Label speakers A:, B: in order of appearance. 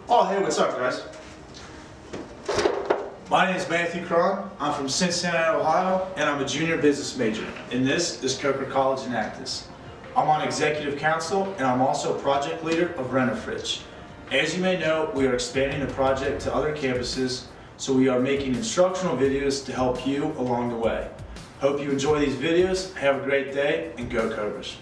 A: Oh, hey, what's up, guys?
B: My name is Matthew Cron. I'm from Cincinnati, Ohio, and I'm a junior business major. And this is Coker College in Actus. I'm on executive council, and I'm also project leader of Renofridge. As you may know, we are expanding the project to other campuses, so we are making instructional videos to help you along the way. Hope you enjoy these videos, have a great day, and go Cobras.